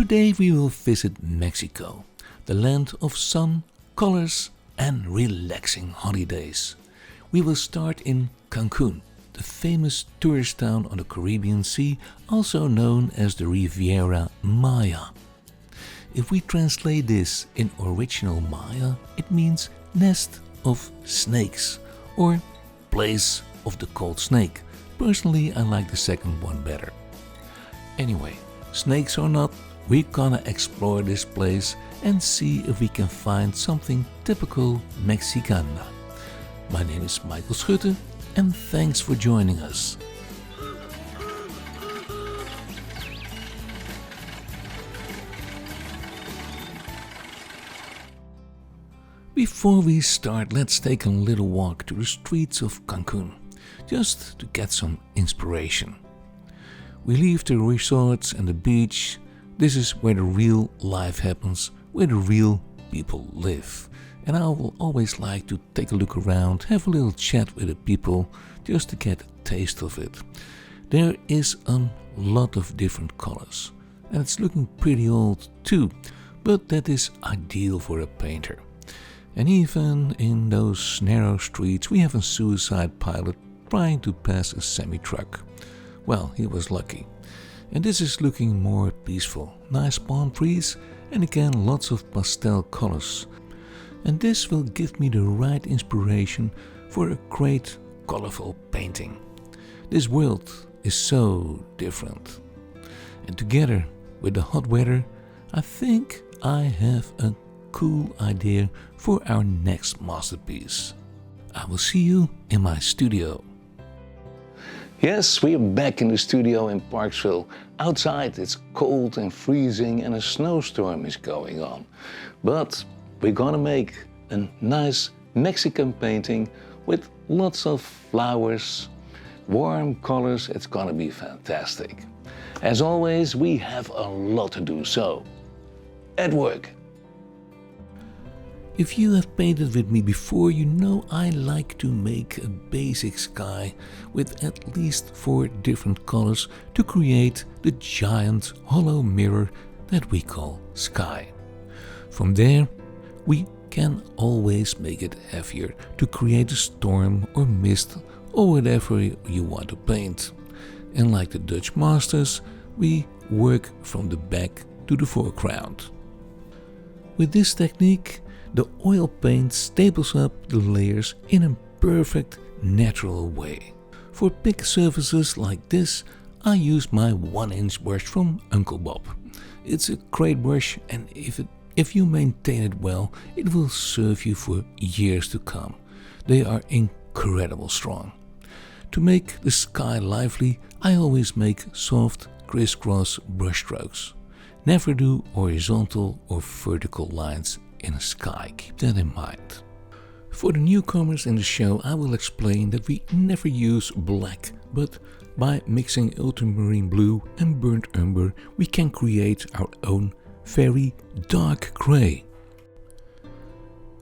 Today we will visit Mexico, the land of sun, colors and relaxing holidays. We will start in Cancun, the famous tourist town on the Caribbean Sea, also known as the Riviera Maya. If we translate this in original Maya, it means nest of snakes or place of the cold snake. Personally, I like the second one better. Anyway, snakes or not, we're gonna explore this place and see if we can find something typical Mexicana. My name is Michael Schutte and thanks for joining us. Before we start, let's take a little walk to the streets of Cancun, just to get some inspiration. We leave the resorts and the beach. This is where the real life happens, where the real people live. And I will always like to take a look around, have a little chat with the people, just to get a taste of it. There is a lot of different colors, and it's looking pretty old too, but that is ideal for a painter. And even in those narrow streets, we have a suicide pilot trying to pass a semi-truck. Well, he was lucky. And this is looking more peaceful. Nice palm trees and again lots of pastel colors. And this will give me the right inspiration for a great colorful painting. This world is so different. And together with the hot weather, I think I have a cool idea for our next masterpiece. I will see you in my studio. Yes, we are back in the studio in Parksville. Outside it's cold and freezing and a snowstorm is going on. But we're gonna make a nice Mexican painting with lots of flowers, warm colors. It's gonna be fantastic. As always, we have a lot to do, so at work. If you have painted with me before, you know I like to make a basic sky with at least 4 different colors to create the giant hollow mirror that we call sky. From there, we can always make it heavier to create a storm or mist or whatever you want to paint. And like the Dutch masters, we work from the back to the foreground. With this technique, the oil paint staples up the layers in a perfect, natural way. For big surfaces like this, I use my 1-inch brush from Uncle Bob. It's a great brush, and if you maintain it well, it will serve you for years to come. They are incredibly strong. To make the sky lively, I always make soft, crisscross brush strokes. Never do horizontal or vertical lines in a sky, keep that in mind. For the newcomers in the show, I will explain that we never use black, but by mixing ultramarine blue and burnt umber, we can create our own very dark gray.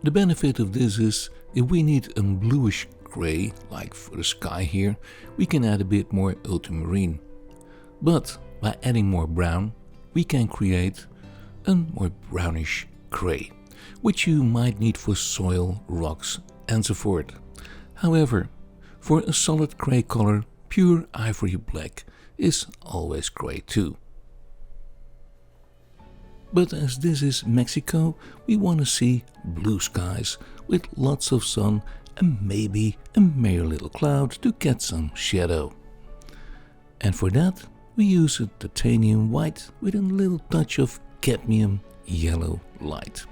The benefit of this is, if we need a bluish gray, like for the sky here, we can add a bit more ultramarine. But by adding more brown, we can create a more brownish gray, which you might need for soil, rocks and so forth. However, for a solid gray color, pure ivory black is always gray too. But as this is Mexico, we want to see blue skies with lots of sun and maybe a mere little cloud to get some shadow. And for that, we use a titanium white with a little touch of cadmium yellow light.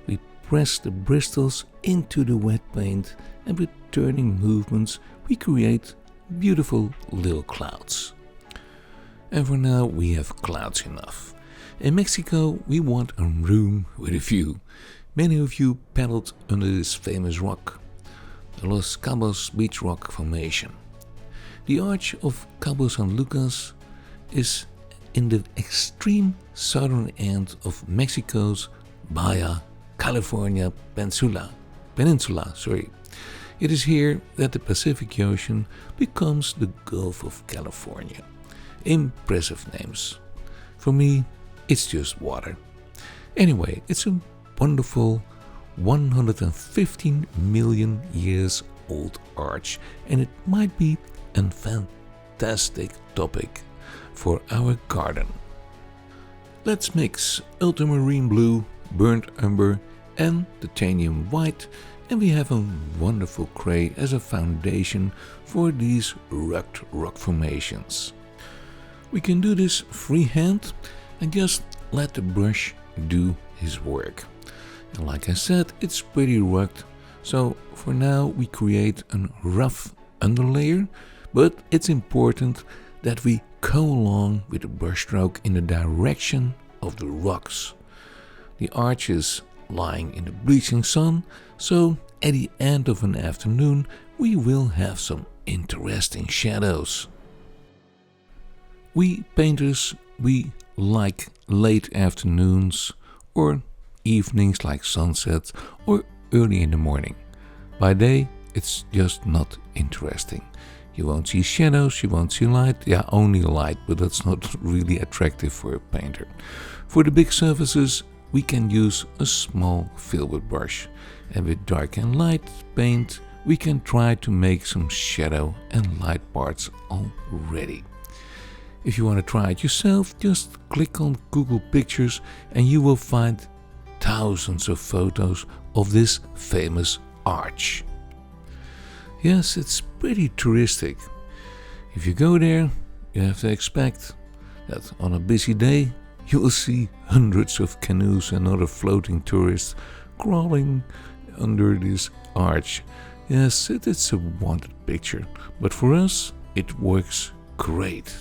We press the bristles into the wet paint, and with turning movements we create beautiful little clouds. And for now we have clouds enough. In Mexico we want a room with a view. Many of you paddled under this famous rock, the Los Cabos Beach Rock Formation. The arch of Cabo San Lucas is in the extreme southern end of Mexico's Baja California Peninsula. It is here that the Pacific Ocean becomes the Gulf of California. Impressive names. For me, it's just water. Anyway, it's a wonderful 115 million years old arch, and it might be a fantastic topic for our garden. Let's mix ultramarine blue, burnt umber and titanium white, and we have a wonderful gray as a foundation for these rugged rock formations. We can do this freehand and just let the brush do his work. And like I said, it's pretty rugged, so for now we create a rough underlayer, but it's important that we go along with the brushstroke in the direction of the rocks. The arch is lying in the bleaching sun, so at the end of an afternoon we will have some interesting shadows. We painters, we like late afternoons or evenings like sunsets or early in the morning. By day it's just not interesting. You won't see shadows, you won't see light, yeah, only light, but that's not really attractive for a painter. For the big surfaces we can use a small filbert brush, and with dark and light paint we can try to make some shadow and light parts already. If you want to try it yourself, just click on Google Pictures and you will find thousands of photos of this famous arch. Yes, it's pretty touristic. If you go there, you have to expect that on a busy day you will see hundreds of canoes and other floating tourists crawling under this arch. Yes, it's a wanted picture, but for us it works great.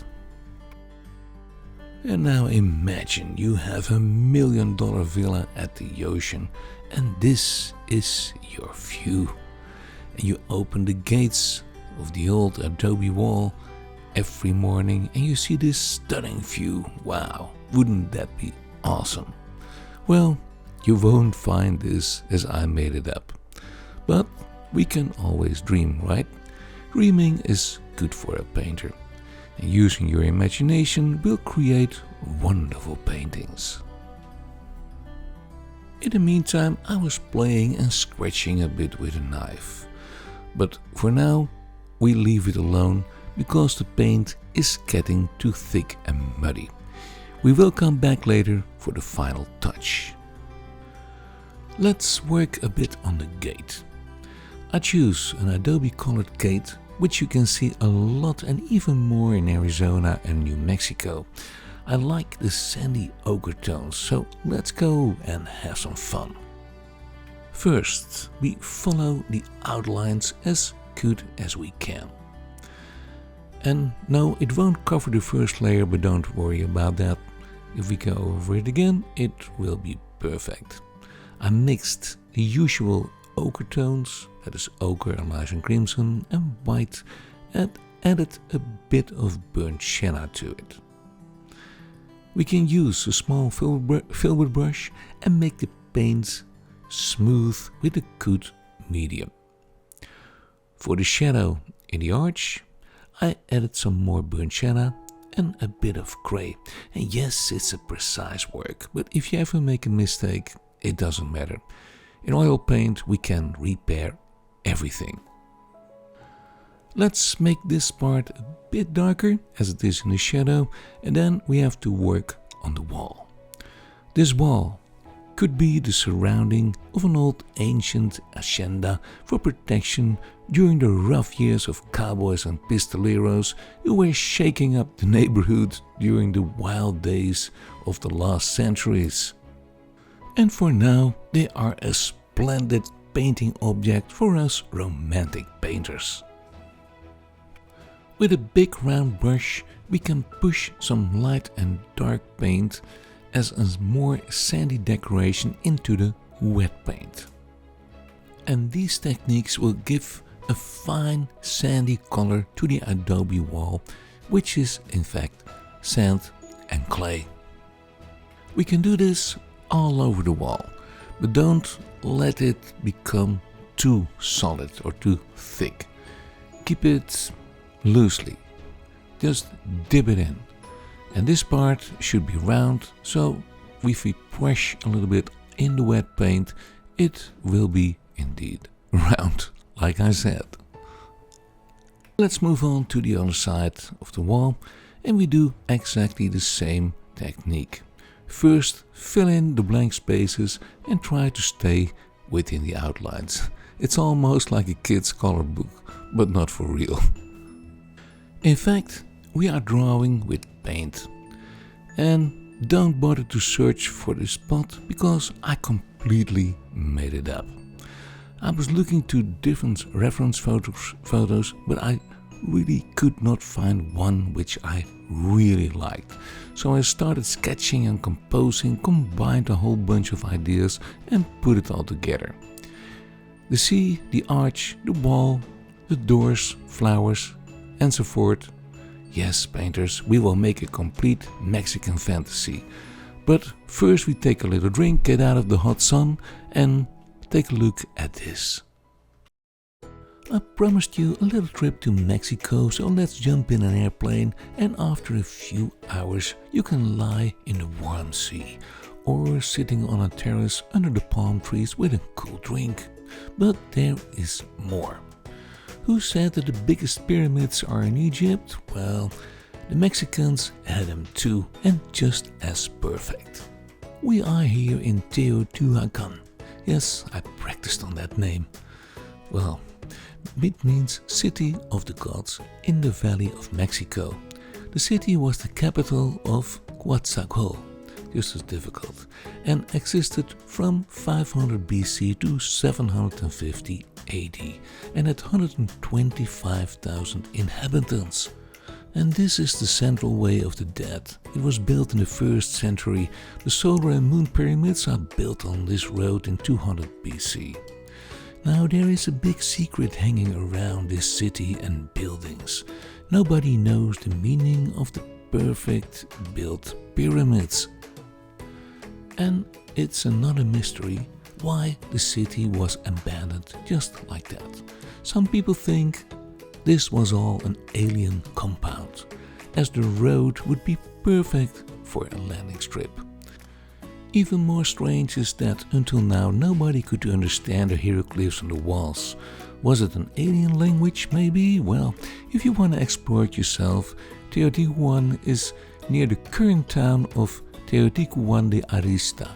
And now imagine you have $1 million villa at the ocean and this is your view. And you open the gates of the old adobe wall every morning and you see this stunning view. Wow, wouldn't that be awesome? Well, you won't find this as I made it up. But we can always dream, right? Dreaming is good for a painter. And using your imagination will create wonderful paintings. In the meantime, I was playing and scratching a bit with a knife. But for now, we leave it alone because the paint is getting too thick and muddy. We will come back later for the final touch. Let's work a bit on the gate. I choose an adobe colored gate, which you can see a lot and even more in Arizona and New Mexico. I like the sandy ochre tones, so let's go and have some fun. First, we follow the outlines as good as we can. And no, it won't cover the first layer, but don't worry about that. If we go over it again, it will be perfect. I mixed the usual ochre tones, that is ochre, Alizarin crimson and white, and added a bit of burnt sienna to it. We can use a small filbert brush and make the paints smooth with a good medium. For the shadow in the arch, I added some more burnt sienna and a bit of grey. And yes, it's a precise work, but if you ever make a mistake, it doesn't matter. In oil paint we can repair everything. Let's make this part a bit darker as it is in the shadow, and then we have to work on the wall. This wall could be the surrounding of an old ancient hacienda for protection during the rough years of cowboys and pistoleros who were shaking up the neighborhood during the wild days of the last centuries. And for now, they are a splendid painting object for us romantic painters. With a big round brush, we can push some light and dark paint as a more sandy decoration into the wet paint. And these techniques will give a fine sandy color to the adobe wall, which is in fact sand and clay. We can do this all over the wall, but don't let it become too solid or too thick. Keep it loosely, just dip it in And this part should be round, so if we press a little bit in the wet paint, it will be indeed round, like I said. Let's move on to the other side of the wall, and we do exactly the same technique. First, fill in the blank spaces and try to stay within the outlines. It's almost like a kid's color book, but not for real. In fact, we are drawing with paint. And don't bother to search for the spot, because I completely made it up. I was looking to different reference photos, but I really could not find one which I really liked. So I started sketching and composing, combined a whole bunch of ideas and put it all together. The sea, the arch, the wall, the doors, flowers, and so forth. Yes, painters, we will make a complete Mexican fantasy. But first we take a little drink, get out of the hot sun, and take a look at this. I promised you a little trip to Mexico, so let's jump in an airplane, and after a few hours you can lie in the warm sea or sitting on a terrace under the palm trees with a cool drink. But there is more. Who said that the biggest pyramids are in Egypt? Well, the Mexicans had them too, and just as perfect. We are here in Teotihuacan. Yes, I practiced on that name. Well, it means City of the Gods in the Valley of Mexico. The city was the capital of Quetzalcoatl, just as difficult, and existed from 500 BC to 750 AD, and had 125,000 inhabitants. And this is the Central Way of the Dead. It was built in the 1st century. The solar and moon pyramids are built on this road in 200 BC. Now there is a big secret hanging around this city and buildings. Nobody knows the meaning of the perfect built pyramids. And it's another mystery why the city was abandoned just like that. Some people think this was all an alien compound, as the road would be perfect for a landing strip. Even more strange is that until now nobody could understand the hieroglyphs on the walls. Was it an alien language maybe? Well, if you want to explore it yourself, Teotihuacan is near the current town of Teotihuacan de Arista.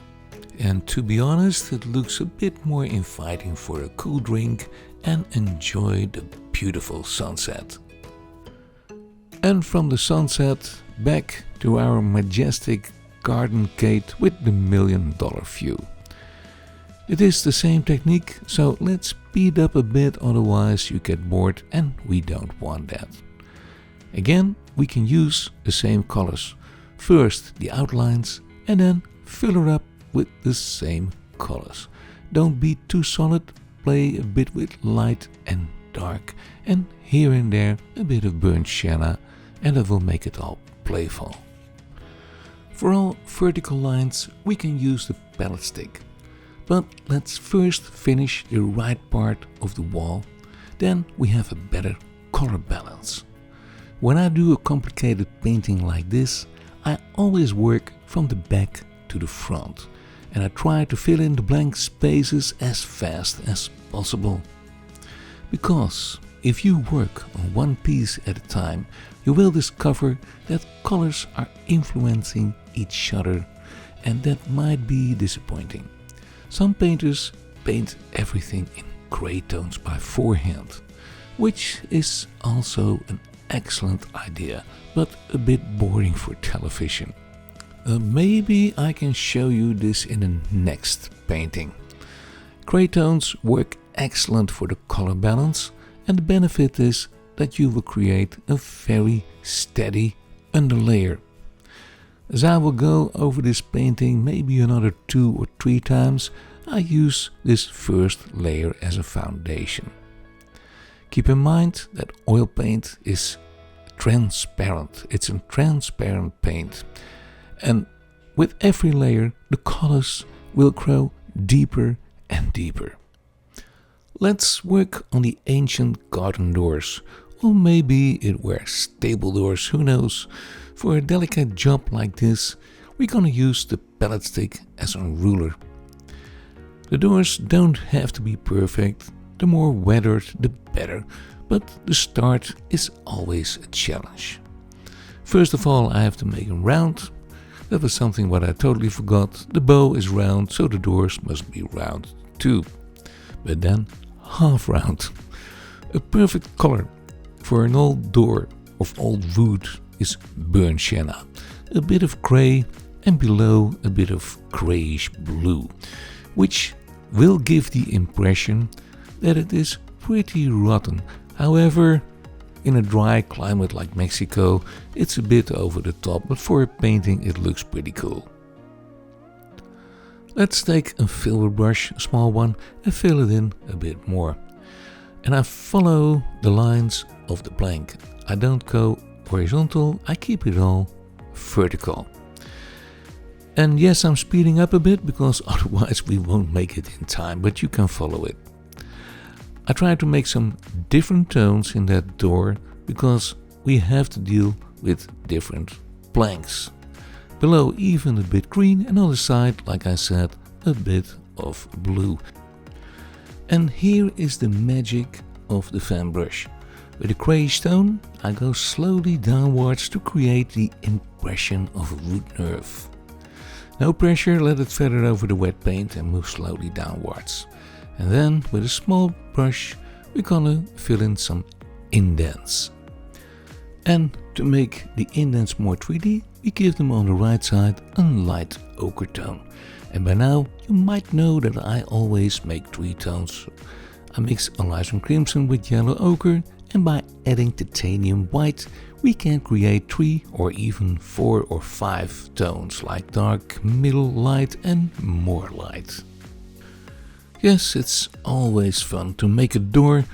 And to be honest, it looks a bit more inviting for a cool drink and enjoy the beautiful sunset. And from the sunset back to our majestic garden gate with the $1 million view. It is the same technique, so let's speed up a bit, otherwise you get bored and we don't want that. Again, we can use the same colors. First the outlines and then fill her up with the same colors. Don't be too solid, play a bit with light and dark, and here and there a bit of burnt sienna, and that will make it all playful. For all vertical lines we can use the palette stick. But let's first finish the right part of the wall, then we have a better color balance. When I do a complicated painting like this, I always work from the back to the front, and I try to fill in the blank spaces as fast as possible. Because if you work on one piece at a time, you will discover that colors are influencing each other, and that might be disappointing. Some painters paint everything in gray tones by forehand, which is also an excellent idea, but a bit boring for television. Maybe I can show you this in the next painting. Gray tones work excellent for the color balance, and the benefit is that you will create a very steady underlayer. As I will go over this painting maybe another 2 or 3 times, I use this first layer as a foundation. Keep in mind that oil paint is transparent. It's a transparent paint. And with every layer, the colors will grow deeper and deeper. Let's work on the ancient garden doors, Or maybe it were stable doors, who knows. For a delicate job like this, we're gonna use the pallet stick as a ruler. The doors don't have to be perfect, the more weathered the better, but the start is always a challenge. First of all, I have to make them round. That was something what I totally forgot. The bow is round, so the doors must be round too. But then half round. A perfect color for an old door of old wood is burnt sienna, a bit of grey and below a bit of greyish blue, which will give the impression that it is pretty rotten. However, in a dry climate like Mexico, it's a bit over the top, but for a painting it looks pretty cool. Let's take a filler brush, a small one, and fill it in a bit more. And I follow the lines of the plank. I don't go horizontal, I keep it all vertical. And yes, I'm speeding up a bit because otherwise we won't make it in time, but you can follow it. I try to make some different tones in that door because we have to deal with different planks. Below even a bit green and on the side, like I said, a bit of blue. And here is the magic of the fan brush. With a greyish tone, I go slowly downwards to create the impression of a wood nerve. No pressure, let it feather over the wet paint and move slowly downwards. And then with a small brush we're gonna fill in some indents. And to make the indents more 3D, we give them on the right side a light ochre tone. And by now you might know that I always make 3 tones. I mix Alizarin crimson with yellow ochre, and by adding titanium white we can create 3 or even 4 or 5 tones like dark, middle, light and more light. Yes, it's always fun to make a door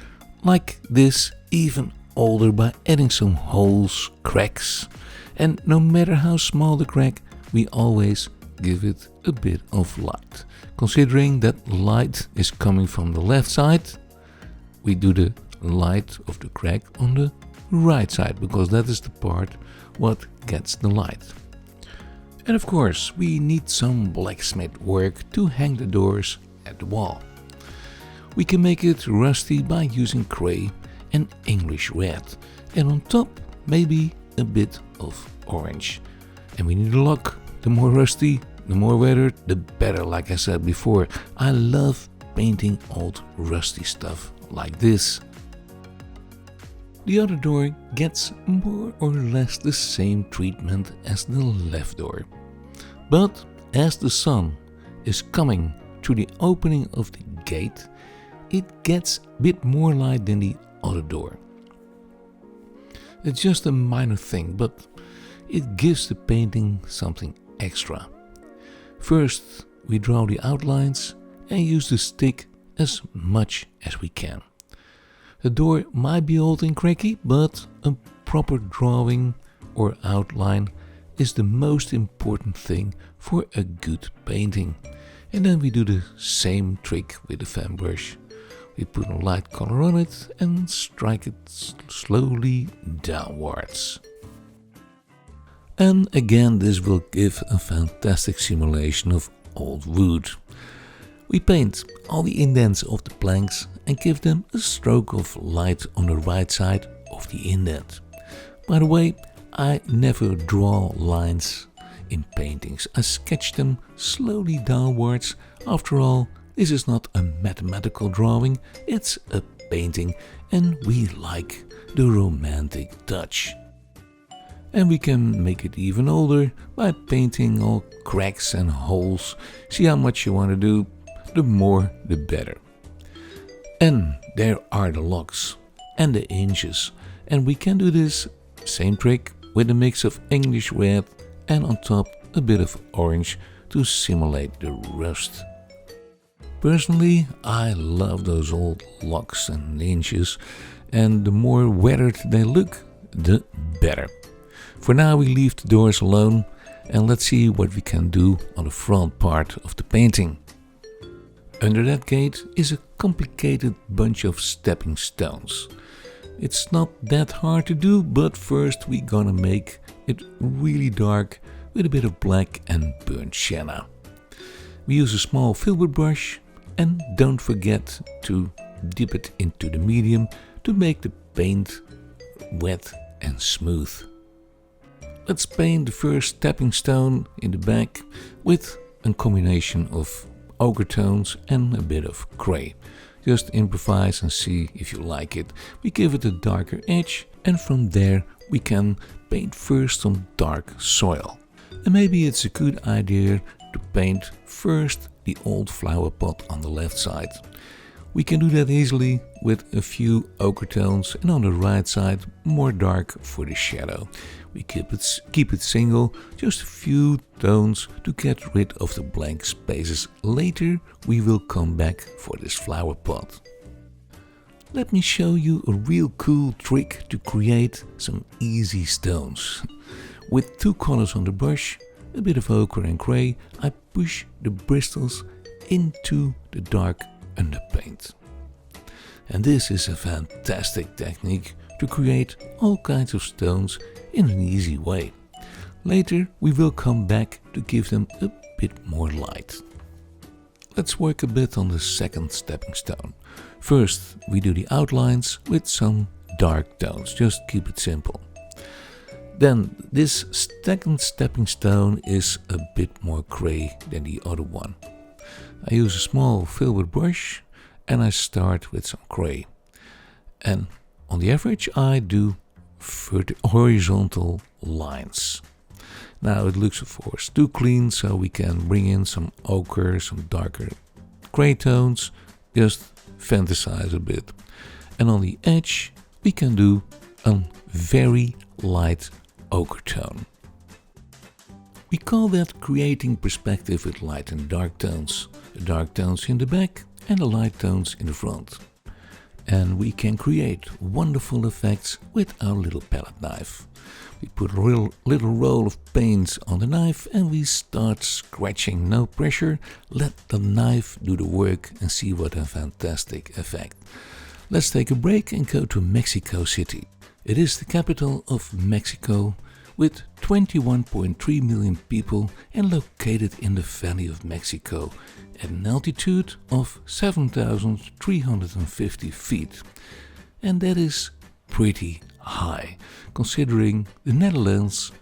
like this even older by adding some holes, cracks, and no matter how small the crack, we always give it a bit of light. Considering that light is coming from the left side, we do the light of the crack on the right side because that is the part what gets the light. And of course, we need some blacksmith work to hang the doors at the wall. We can make it rusty by using grey and English red, and on top maybe a bit of orange. And we need a lock. The more rusty, the more weathered, the better, like I said before. I love painting old rusty stuff like this. The other door gets more or less the same treatment as the left door. But as the sun is coming through the opening of the gate, it gets a bit more light than the other door. It's just a minor thing, but it gives the painting something extra. First, we draw the outlines and use the stick as much as we can. The door might be old and cracky, but a proper drawing or outline is the most important thing for a good painting. And then we do the same trick with the fan brush. We put a light color on it and strike it slowly downwards. And again, this will give a fantastic simulation of old wood. We paint all the indents of the planks and give them a stroke of light on the right side of the indent. By the way, I never draw lines in paintings. I sketch them slowly downwards. After all, this is not a mathematical drawing, it's a painting, and we like the romantic touch. And we can make it even older by painting all cracks and holes. See how much you want to do, the more the better. And there are the locks and the inches, and we can do this same trick with a mix of English red and on top a bit of orange to simulate the rust. Personally, I love those old locks and inches, and the more weathered they look, the better. For now we leave the doors alone and let's see what we can do on the front part of the painting. Under that gate is a complicated bunch of stepping stones. It's not that hard to do, but first we're gonna make it really dark with a bit of black and burnt sienna. We use a small filbert brush and don't forget to dip it into the medium to make the paint wet and smooth. Let's paint the first stepping stone in the back with a combination of ochre tones and a bit of grey. Just improvise and see if you like it. We give it a darker edge and from there we can paint first some dark soil. And maybe it's a good idea to paint first the old flower pot on the left side. We can do that easily with a few ochre tones and on the right side more dark for the shadow. We keep it single, just a few tones to get rid of the blank spaces. Later we will come back for this flower pot. Let me show you a real cool trick to create some easy stones. With two colors on the brush, a bit of ochre and grey, I push the bristles into the dark underpaint. And this is a fantastic technique to create all kinds of stones in an easy way. Later we will come back to give them a bit more light. Let's work a bit on the second stepping stone. First we do the outlines with some dark tones, just keep it simple. Then this second stepping stone is a bit more grey than the other one. I use a small filbert brush and I start with some grey. And on the average I do horizontal lines. Now it looks of course too clean, so we can bring in some ochre, some darker grey tones, just fantasize a bit. And on the edge we can do a very light ochre tone. We call that creating perspective with light and dark tones. The dark tones in the back and the light tones in the front. And we can create wonderful effects with our little palette knife. We put a little roll of paint on the knife and we start scratching, no pressure. Let the knife do the work and see what a fantastic effect. Let's take a break and go to Mexico City. It is the capital of Mexico with 21.3 million people and located in the Valley of Mexico at an altitude of 7,350 feet. And that is pretty high, considering the Netherlands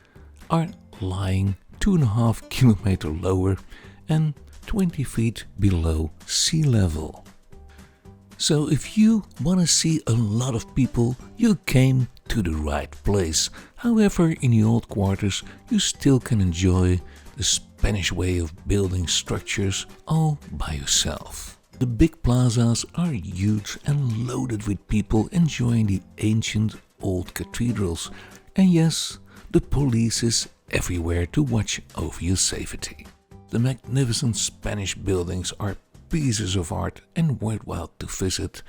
are lying 2.5 kilometers lower and 20 feet below sea level. So if you want to see a lot of people, you came to the right place. However, in the old quarters you still can enjoy the Spanish way of building structures all by yourself. The big plazas are huge and loaded with people enjoying the ancient old cathedrals. And yes, the police is everywhere to watch over your safety. The magnificent Spanish buildings are pieces of art and worthwhile to visit.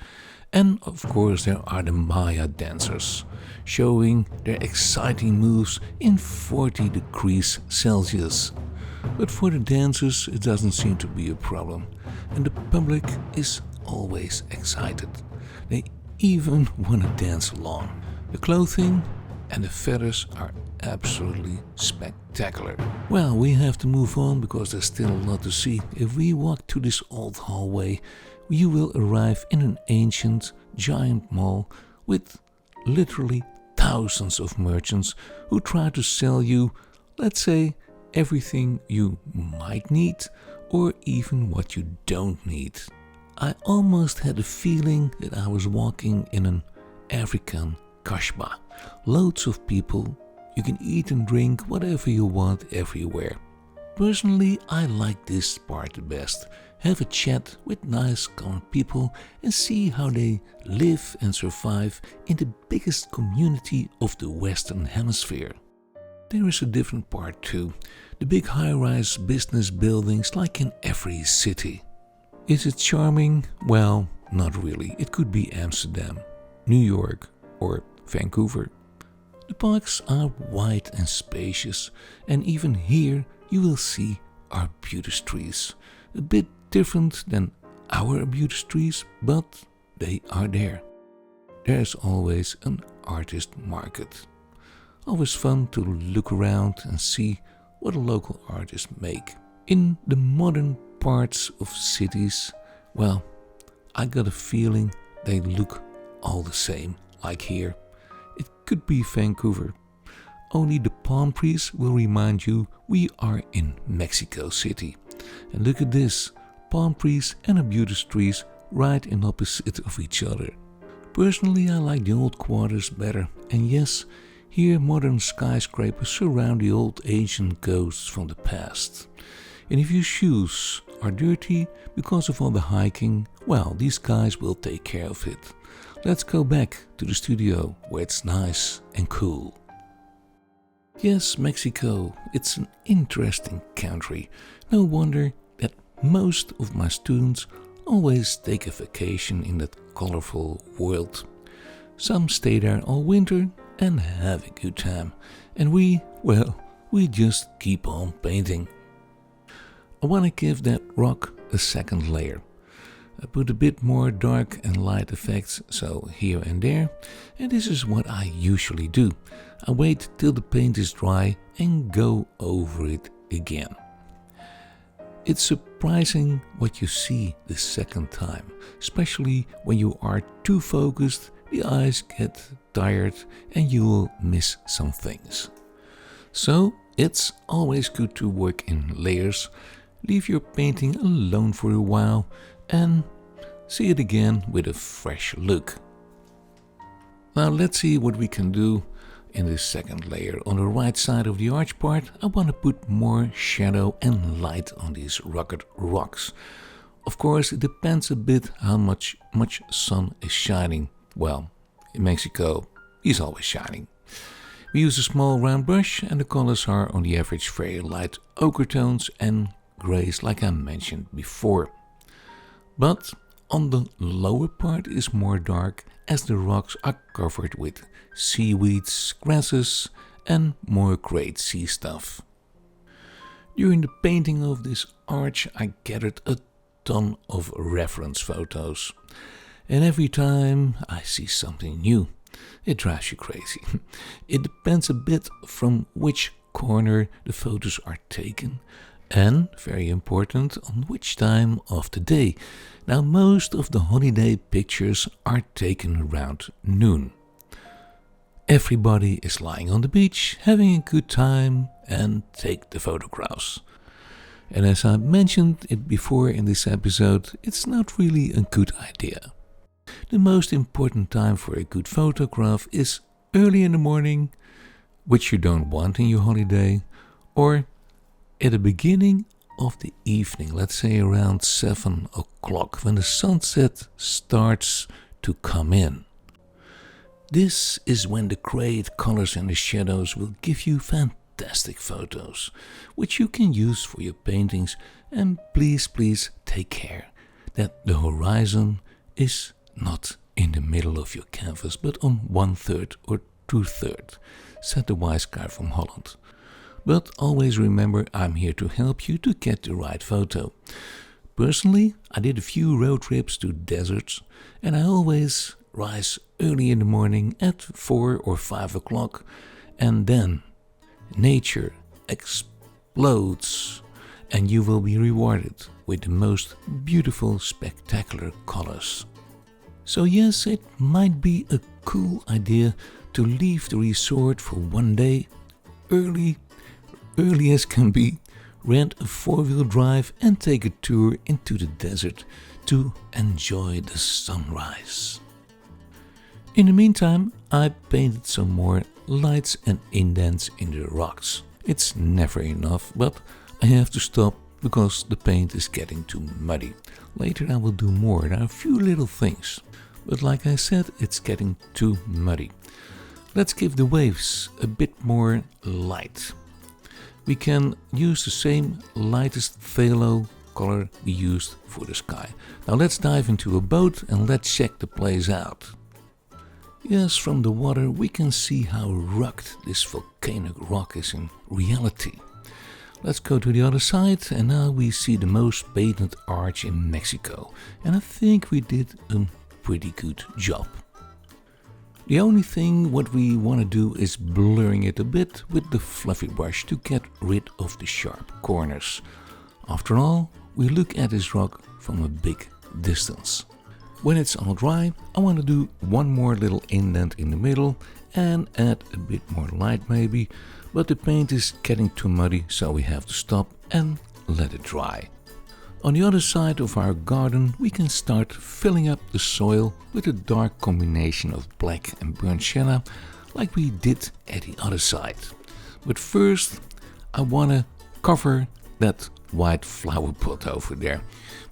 And of course there are the Maya dancers, showing their exciting moves in 40 degrees Celsius. But for the dancers it doesn't seem to be a problem, and the public is always excited. They even want to dance along. The clothing and the feathers are absolutely spectacular. Well, we have to move on because there's still a lot to see. If we walk to this old hallway, you will arrive in an ancient giant mall with literally thousands of merchants who try to sell you, let's say, everything you might need or even what you don't need. I almost had a feeling that I was walking in an African kasbah. Loads of people, you can eat and drink whatever you want everywhere. Personally, I like this part the best. Have a chat with nice common people and see how they live and survive in the biggest community of the Western Hemisphere. There is a different part too. The big high-rise business buildings like in every city. Is it charming? Well, not really. It could be Amsterdam, New York or Vancouver. The parks are wide and spacious, and even here you will see arbutus trees. A bit different than our arbutus trees, but they are there. there's always an artist market. Always fun to look around and see what a local artist make. In the modern parts of cities, well, I got a feeling they look all the same, like here. It could be Vancouver. Only the palm trees will remind you we are in Mexico City. And look at this, palm trees and arbutus trees right in opposite of each other. Personally, I like the old quarters better. And yes, here modern skyscrapers surround the old ancient ghosts from the past. And if your shoes are dirty because of all the hiking, well, these guys will take care of it. Let's go back to the studio where it's nice and cool. Yes, Mexico, it's an interesting country. No wonder that most of my students always take a vacation in that colorful world. Some stay there all winter and have a good time. And we just keep on painting. I want to give that rock a second layer. I put a bit more dark and light effects, so here and there, and this is what I usually do. I wait till the paint is dry and go over it again. It's surprising what you see the second time, especially when you are too focused, the eyes get tired and you will miss some things. So it's always good to work in layers, leave your painting alone for a while and see it again with a fresh look. Now let's see what we can do in this second layer. On the right side of the arch part, I want to put more shadow and light on these rugged rocks. Of course, it depends a bit how much sun is shining. Well, in Mexico, it's always shining. We use a small round brush and the colors are on the average very light ochre tones and grays like I mentioned before. But on the lower part is more dark as the rocks are covered with seaweeds, grasses and more great sea stuff. During the painting of this arch I gathered a ton of reference photos. And every time I see something new, it drives you crazy. It depends a bit from which corner the photos are taken and, very important, on which time of the day. Now most of the holiday pictures are taken around noon. Everybody is lying on the beach, having a good time and take the photographs. And as I mentioned it before in this episode, it's not really a good idea. The most important time for a good photograph is early in the morning, which you don't want in your holiday, or at the beginning of the evening, let's say around 7 o'clock, when the sunset starts to come in. This is when the great colors and the shadows will give you fantastic photos, which you can use for your paintings. And please take care that the horizon is not in the middle of your canvas, but on 1/3 or 2/3, said the wise guy from Holland. But always remember, I'm here to help you to get the right photo. Personally, I did a few road trips to deserts, and I always rise early in the morning at 4 or 5 o'clock, and then nature explodes, and you will be rewarded with the most beautiful, spectacular colors. So yes, it might be a cool idea to leave the resort for one day, early as can be, rent a 4-wheel drive and take a tour into the desert to enjoy the sunrise. In the meantime, I painted some more lights and indents in the rocks. It's never enough, but I have to stop because the paint is getting too muddy. Later I will do more. There are a few little things, but like I said, it's getting too muddy. Let's give the waves a bit more light. We can use the same lightest phthalo color we used for the sky. Now let's dive into a boat and let's check the place out. Yes, from the water we can see how rugged this volcanic rock is in reality. Let's go to the other side and now we see the most painted arch in Mexico. And I think we did a pretty good job. The only thing what we want to do is blurring it a bit with the fluffy brush to get rid of the sharp corners. After all, we look at this rock from a big distance. When it's all dry, I want to do one more little indent in the middle and add a bit more light maybe, but the paint is getting too muddy, so we have to stop and let it dry. On the other side of our garden, we can start filling up the soil with a dark combination of black and burnt sienna, like we did at the other side. But first, I want to cover that white flower pot over there.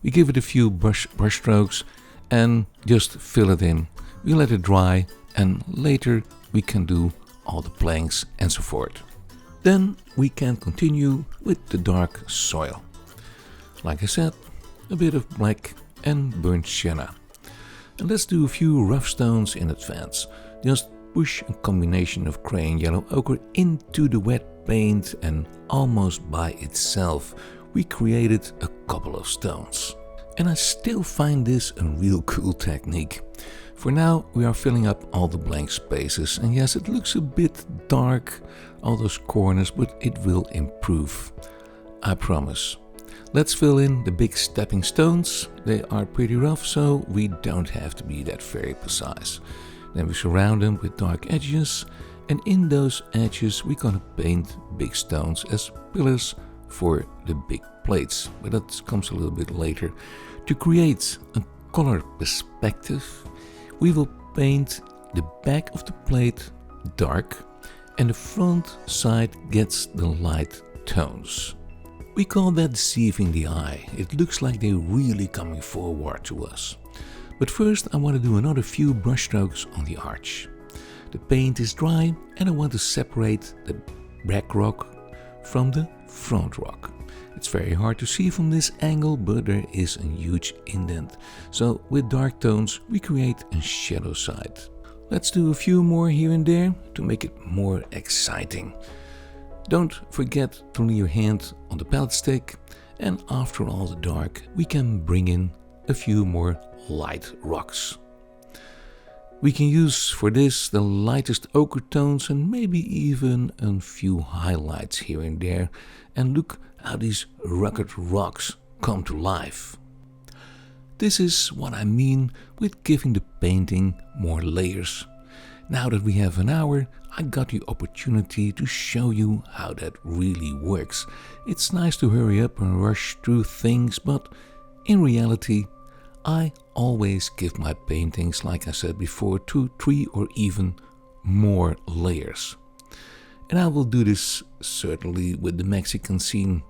We give it a few brush strokes and just fill it in. We let it dry and later we can do all the planks and so forth. Then we can continue with the dark soil. Like I said, a bit of black and burnt sienna. And let's do a few rough stones in advance. Just push a combination of grey and yellow ochre into the wet paint, and almost by itself we created a couple of stones. And I still find this a real cool technique. For now we are filling up all the blank spaces, and yes, it looks a bit dark, all those corners, but it will improve. I promise. Let's fill in the big stepping stones. They are pretty rough, so we don't have to be that very precise. Then we surround them with dark edges, and in those edges we're gonna paint big stones as pillars for the big plates, but that comes a little bit later. To create a color perspective, we will paint the back of the plate dark and the front side gets the light tones. We call that deceiving the eye. It looks like they're really coming forward to us. But first I want to do another few brush strokes on the arch. The paint is dry and I want to separate the back rock from the front rock. It's very hard to see from this angle, but there is a huge indent. So with dark tones we create a shadow side. Let's do a few more here and there to make it more exciting. Don't forget to lay your hand on the palette stick, and after all the dark we can bring in a few more light rocks. We can use for this the lightest ochre tones and maybe even a few highlights here and there, and look how these rugged rocks come to life. This is what I mean with giving the painting more layers. Now that we have an hour, I got the opportunity to show you how that really works. It's nice to hurry up and rush through things, but in reality, I always give my paintings, like I said before, 2, 3 or even more layers. And I will do this certainly with the Mexican scene.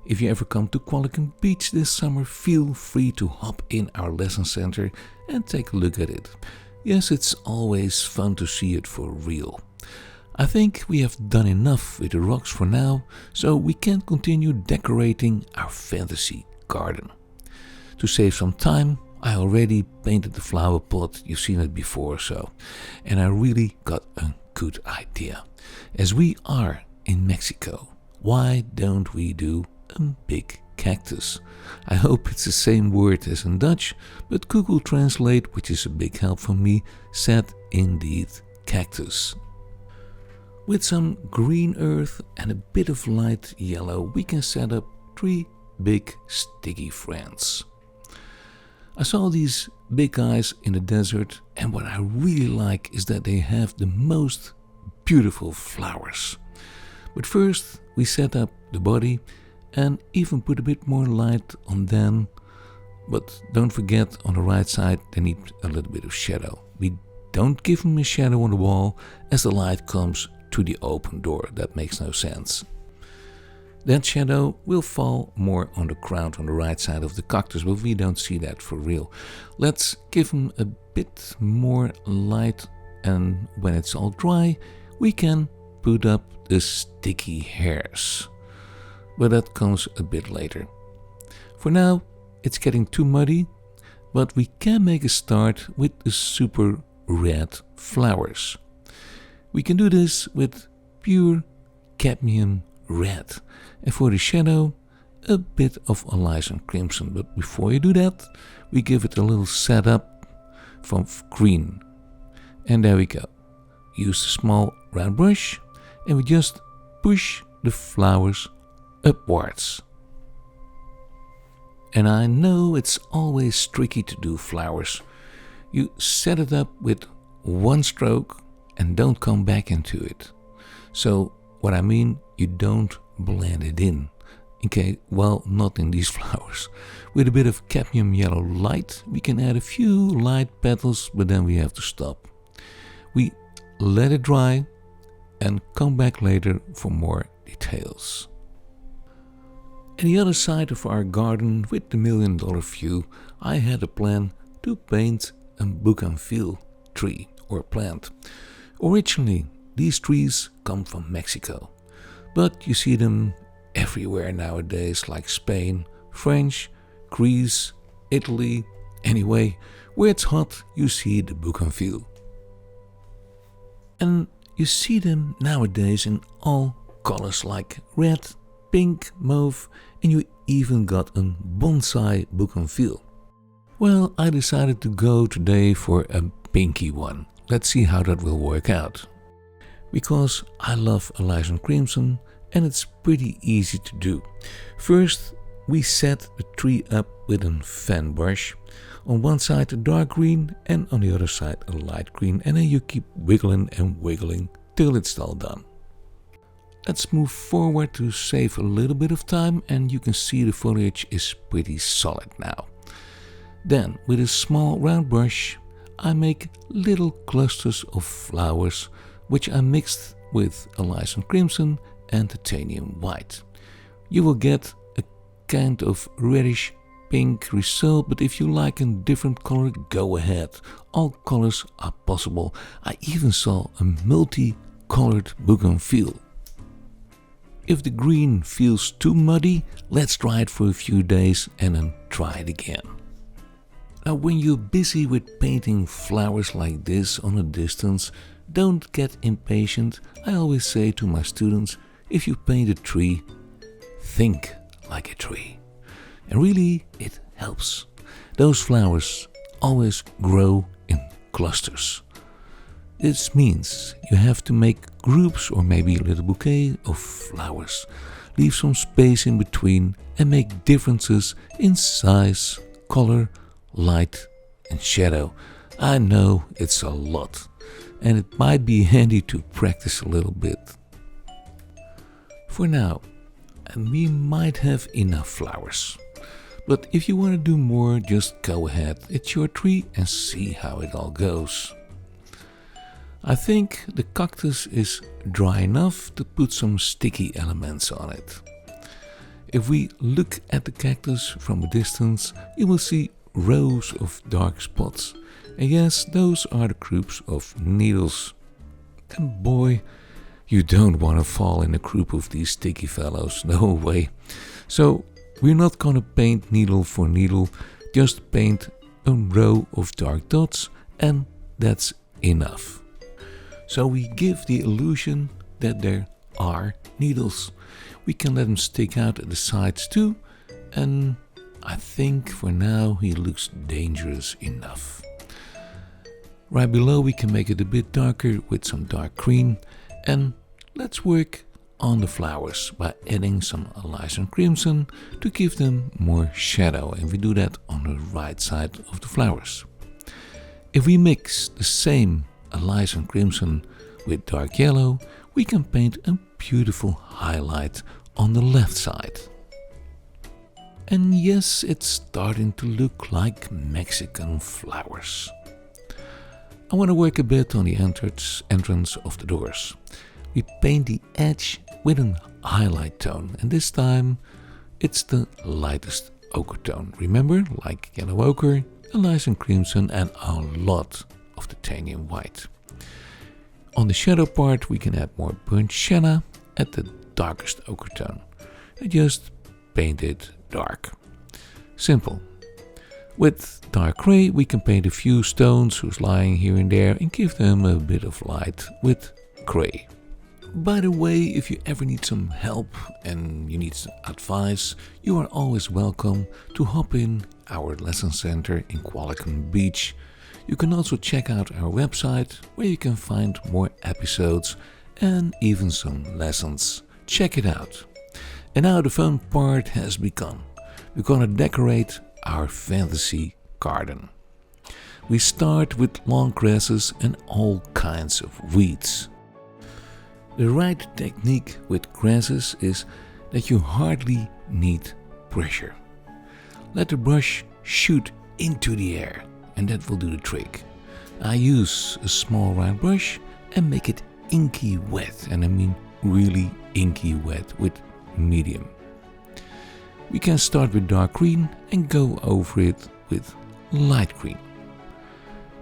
If you ever come to Qualicum Beach this summer, feel free to hop in our lesson center and take a look at it. Yes, it's always fun to see it for real. I think we have done enough with the rocks for now, so we can continue decorating our fantasy garden. To save some time, I already painted the flower pot, you've seen it before and I really got a good idea. As we are in Mexico, why don't we do a big cactus? I hope it's the same word as in Dutch, but Google Translate, which is a big help for me, said indeed cactus. With some green earth and a bit of light yellow, we can set up 3 big sticky friends. I saw these big guys in the desert, and what I really like is that they have the most beautiful flowers. But first we set up the body and even put a bit more light on them, but don't forget on the right side they need a little bit of shadow. We don't give them a shadow on the wall as the light comes to the open door. That makes no sense. That shadow will fall more on the ground on the right side of the cactus, but we don't see that for real. Let's give them a bit more light, and when it's all dry we can put up the sticky hairs. But that comes a bit later. For now it's getting too muddy, but we can make a start with the super red flowers. We can do this with pure cadmium red, and for the shadow a bit of Alizarin crimson, but before you do that we give it a little setup from green. And there we go. Use the small round brush and we just push the flowers upwards. And I know it's always tricky to do flowers. You set it up with one stroke and don't come back into it. So what I mean, you don't blend it in. Okay, well, not in these flowers. With a bit of cadmium yellow light, we can add a few light petals, but then we have to stop. We let it dry and come back later for more details. On the other side of our garden with the $1 million view, I had a plan to paint a bougainville tree or plant. Originally, these trees come from Mexico, but you see them everywhere nowadays, like Spain, French, Greece, Italy. Anyway, where it's hot, you see the bougainville. And you see them nowadays in all colors like red, pink, mauve, and you even got a bonsai bougainville. Well, I decided to go today for a pinky one. Let's see how that will work out. Because I love Alizarin crimson and it's pretty easy to do. First, we set the tree up with a fan brush. On one side a dark green and on the other side a light green, and then you keep wiggling and wiggling till it's all done. Let's move forward to save a little bit of time, and you can see the foliage is pretty solid now. Then with a small round brush I make little clusters of flowers which I mixed with Alizarin crimson and titanium white. You will get a kind of reddish pink result, but if you like a different color, go ahead. All colors are possible. I even saw a multi-colored bougainville. If the green feels too muddy, let's dry it for a few days and then try it again. Now, when you're busy with painting flowers like this on a distance, don't get impatient. I always say to my students, if you paint a tree, think like a tree. And really, it helps. Those flowers always grow in clusters. This means you have to make groups or maybe a little bouquet of flowers. Leave some space in between and make differences in size, color, light and shadow. I know it's a lot and it might be handy to practice a little bit. For now, we might have enough flowers. But if you want to do more, just go ahead. It's your tree and see how it all goes. I think the cactus is dry enough to put some sticky elements on it. If we look at the cactus from a distance, you will see rows of dark spots. And yes, those are the groups of needles. And boy, you don't want to fall in a group of these sticky fellows, no way. So we're not going to paint needle for needle, just paint a row of dark dots and that's enough. So we give the illusion that there are needles. We can let them stick out at the sides too, and I think for now he looks dangerous enough. Right below we can make it a bit darker with some dark green, and let's work on the flowers by adding some Alizarin crimson to give them more shadow, and we do that on the right side of the flowers. If we mix the same Alizarin crimson with dark yellow, we can paint a beautiful highlight on the left side. And yes, it's starting to look like Mexican flowers. I want to work a bit on the entrance of the doors. We paint the edge with a highlight tone, and this time it's the lightest ochre tone. Remember, like yellow ochre, Alizarin crimson and a lot of titanium white. On the shadow part we can add more burnt sienna at the darkest ochre tone and just paint it dark. Simple. With dark grey we can paint a few stones who's lying here and there and give them a bit of light with grey. By the way, if you ever need some help and you need some advice, you are always welcome to hop in our lesson center in Qualicum Beach. You can also check out our website where you can find more episodes and even some lessons. Check it out. And now the fun part has begun. We're gonna decorate our fantasy garden. We start with long grasses and all kinds of weeds. The right technique with grasses is that you hardly need pressure. Let the brush shoot into the air and that will do the trick. I use a small round brush and make it inky wet, and I mean really inky wet with medium. We can start with dark green and go over it with light green.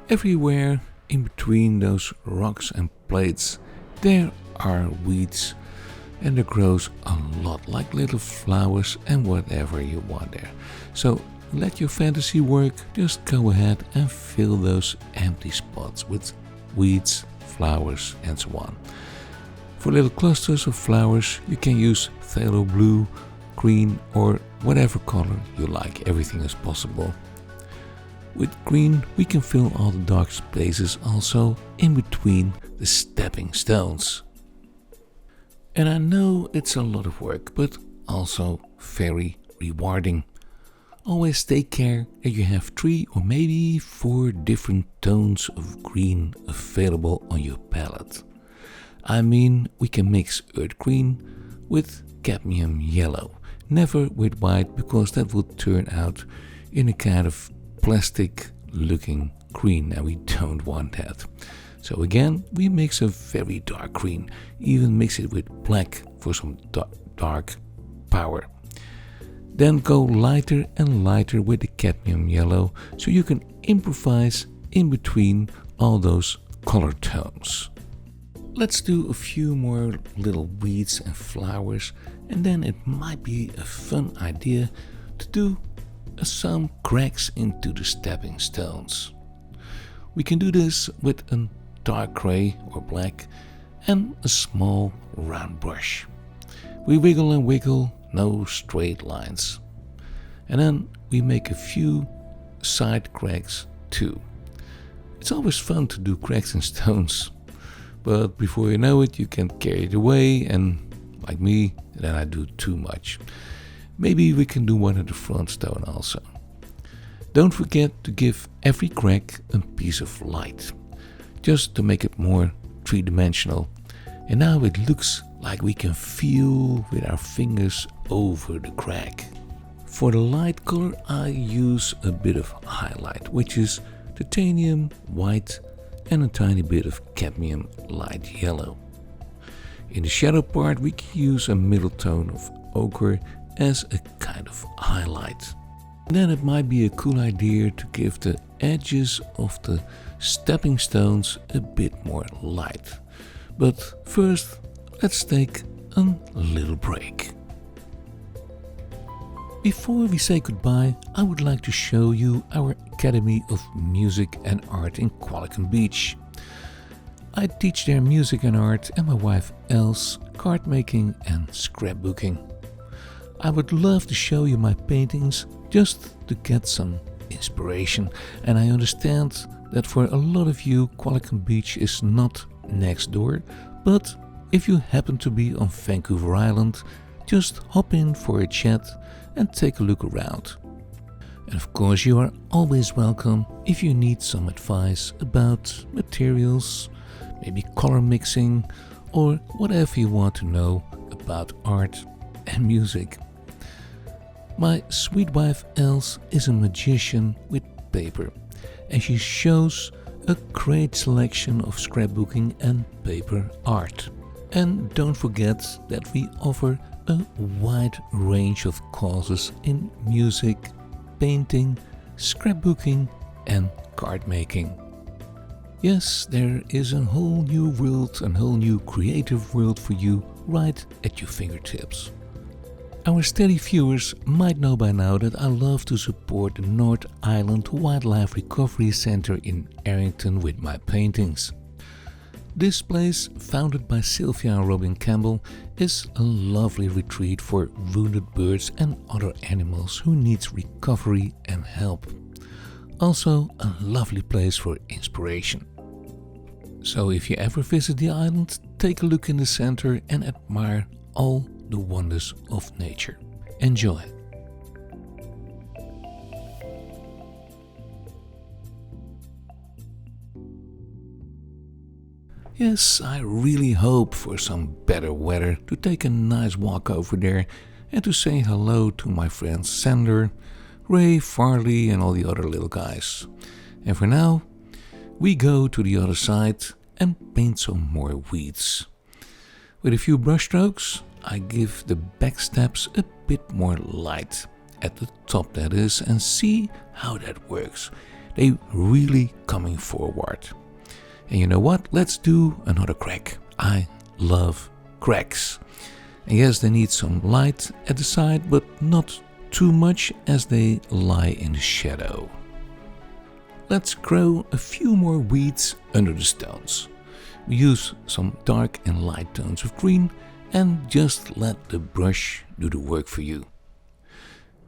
Everywhere in between those rocks and plates there are weeds, and there grows a lot like little flowers and whatever you want there. So let your fantasy work, just go ahead and fill those empty spots with weeds, flowers and so on. For little clusters of flowers you can use phthalo blue, green or whatever color you like, everything is possible. With green we can fill all the dark spaces also in between the stepping stones. And I know it's a lot of work, but also very rewarding. Always take care that you have 3 or maybe 4 different tones of green available on your palette. I mean, we can mix earth green with cadmium yellow, never with white because that would turn out in a kind of plastic looking green and we don't want that. So again, we mix a very dark green, even mix it with black for some dark power. Then go lighter and lighter with the cadmium yellow so you can improvise in between all those color tones. Let's do a few more little weeds and flowers, and then it might be a fun idea to do some cracks into the stepping stones. We can do this with a dark gray or black and a small round brush. We wiggle and wiggle, no straight lines. And then we make a few side cracks too. It's always fun to do cracks in stones, but before you know it you can carry it away, and like me, then I do too much. Maybe we can do one at the front stone also. Don't forget to give every crack a piece of light, just to make it more three-dimensional. And now it looks like we can feel with our fingers over the crack. For the light color I use a bit of highlight, which is titanium white and a tiny bit of cadmium light yellow. In the shadow part we can use a middle tone of ochre as a kind of highlight. Then it might be a cool idea to give the edges of the stepping stones a bit more light. But first, let's take a little break. Before we say goodbye, I would like to show you our Academy of Music and Art in Qualicum Beach. I teach there music and art, and my wife Els card making and scrapbooking. I would love to show you my paintings just to get some inspiration, and I understand that for a lot of you Qualicum Beach is not next door, but if you happen to be on Vancouver Island, just hop in for a chat and take a look around. And of course you are always welcome if you need some advice about materials, maybe color mixing, or whatever you want to know about art and music. My sweet wife Els is a magician with paper, and she shows a great selection of scrapbooking and paper art. And don't forget that we offer a wide range of courses in music, painting, scrapbooking and card making. Yes, there is a whole new world, a whole new creative world for you right at your fingertips. Our steady viewers might know by now that I love to support the North Island Wildlife Recovery Center in Arrington with my paintings. This place, founded by Sylvia and Robin Campbell, is a lovely retreat for wounded birds and other animals who need recovery and help. Also a lovely place for inspiration. So if you ever visit the island, take a look in the center and admire all the wonders of nature. Enjoy! Yes, I really hope for some better weather to take a nice walk over there and to say hello to my friends Sander, Ray, Farley and all the other little guys. And for now, we go to the other side and paint some more weeds. With a few brush strokes, I give the back steps a bit more light, at the top that is, and see how that works. They really coming forward. And you know what? Let's do another crack. I love cracks. And yes, they need some light at the side, but not too much as they lie in the shadow. Let's grow a few more weeds under the stones. We use some dark and light tones of green and just let the brush do the work for you.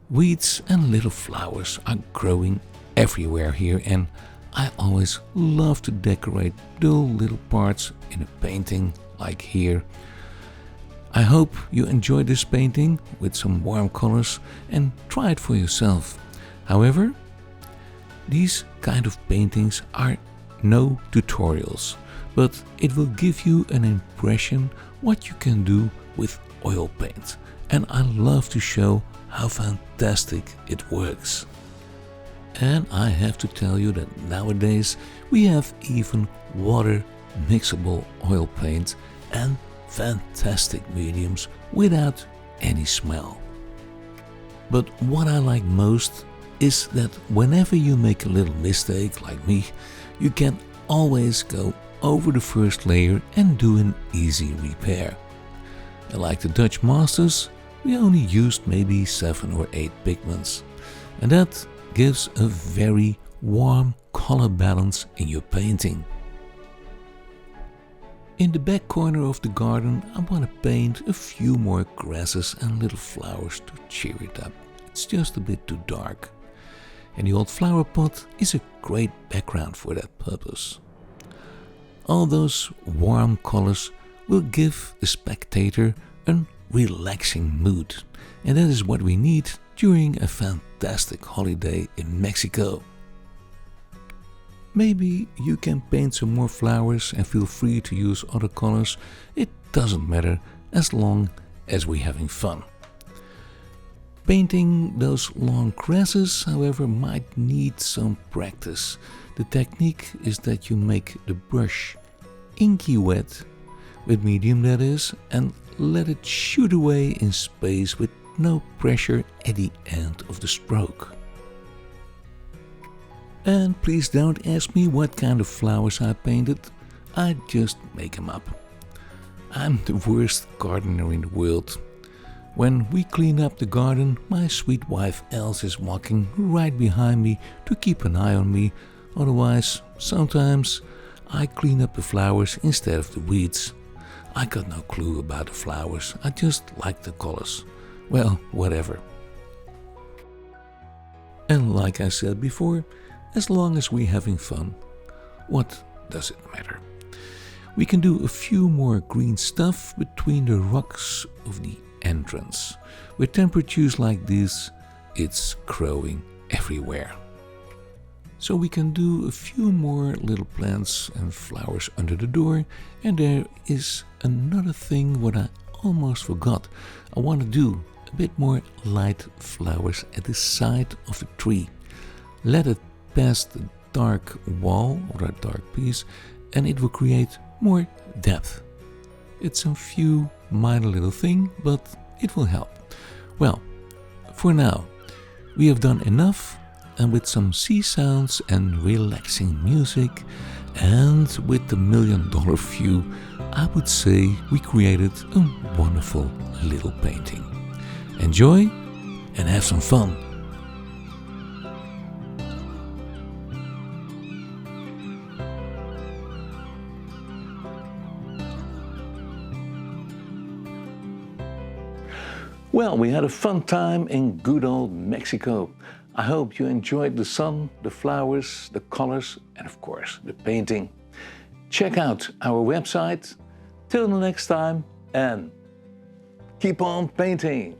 Weeds and little flowers are growing everywhere here, and I always love to decorate dull little parts in a painting like here. I hope you enjoyed this painting with some warm colors and try it for yourself. However, these kind of paintings are no tutorials, but it will give you an impression what you can do with oil paint. And I love to show how fantastic it works. And I have to tell you that nowadays we have even water mixable oil paint and fantastic mediums without any smell. But what I like most is that whenever you make a little mistake like me, you can always go over the first layer and do an easy repair. And like the Dutch masters, we only used maybe 7 or 8 pigments, and that gives a very warm color balance in your painting. In the back corner of the garden, I want to paint a few more grasses and little flowers to cheer it up. It's just a bit too dark. And the old flower pot is a great background for that purpose. All those warm colors will give the spectator a relaxing mood, and that is what we need during a fantastic holiday in Mexico. Maybe you can paint some more flowers and feel free to use other colors. It doesn't matter as long as we're having fun. Painting those long grasses, however, might need some practice. The technique is that you make the brush inky wet, with medium that is, and let it shoot away in space with no pressure at the end of the stroke. And please don't ask me what kind of flowers I painted, I just make them up. I'm the worst gardener in the world. When we clean up the garden, my sweet wife Els is walking right behind me to keep an eye on me, otherwise sometimes I clean up the flowers instead of the weeds. I got no clue about the flowers, I just like the colors. Well, whatever. And like I said before, as long as we're having fun, what does it matter? We can do a few more green stuff between the rocks of the entrance. With temperatures like this, it's growing everywhere. So we can do a few more little plants and flowers under the door. And there is another thing what I almost forgot. I want to do a bit more light flowers at the side of the tree. Let it pass the dark wall or that dark piece, and it will create more depth. It's a few minor little thing, but it will help. Well, for now, we have done enough, and with some sea sounds and relaxing music, and with the $1 million view, I would say we created a wonderful little painting. Enjoy and have some fun! Well, we had a fun time in good old Mexico. I hope you enjoyed the sun, the flowers, the colors, and of course, the painting. Check out our website. Till the next time, and keep on painting!